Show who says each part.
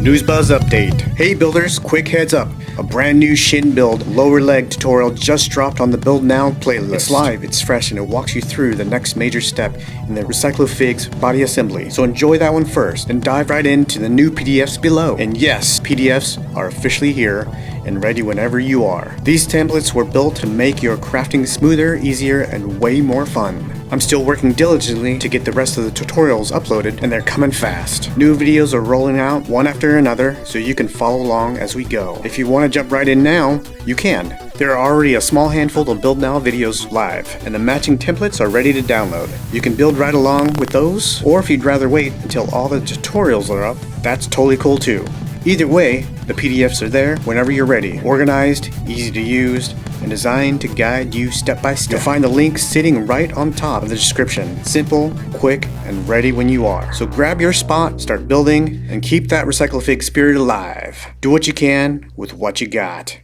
Speaker 1: News Buzz update. Hey builders, quick heads up. A brand new shin build lower leg tutorial just dropped on the Build Now playlist. It's live, it's fresh, and it walks you through the next major step in the Recyclo-Figs body assembly. So enjoy that one first, and dive right into the new PDFs below. And yes, PDFs are officially here and ready whenever you are. These templates were built to make your crafting smoother, easier, and way more fun. I'm still working diligently to get the rest of the tutorials uploaded, and they're coming fast. New videos are rolling out one after another, so you can follow along as we go. If you want to jump right in now, you can. There are already a small handful of Build Now videos live, and the matching templates are ready to download. You can build right along with those, or if you'd rather wait until all the tutorials are up, that's totally cool too. Either way, the PDFs are there whenever you're ready. Organized, easy to use, and designed to guide you step by step. You'll find the link sitting right on top of the description. Simple, quick, and ready when you are. So grab your spot, start building, and keep that Recyclo-Fig spirit alive. Do what you can with what you got.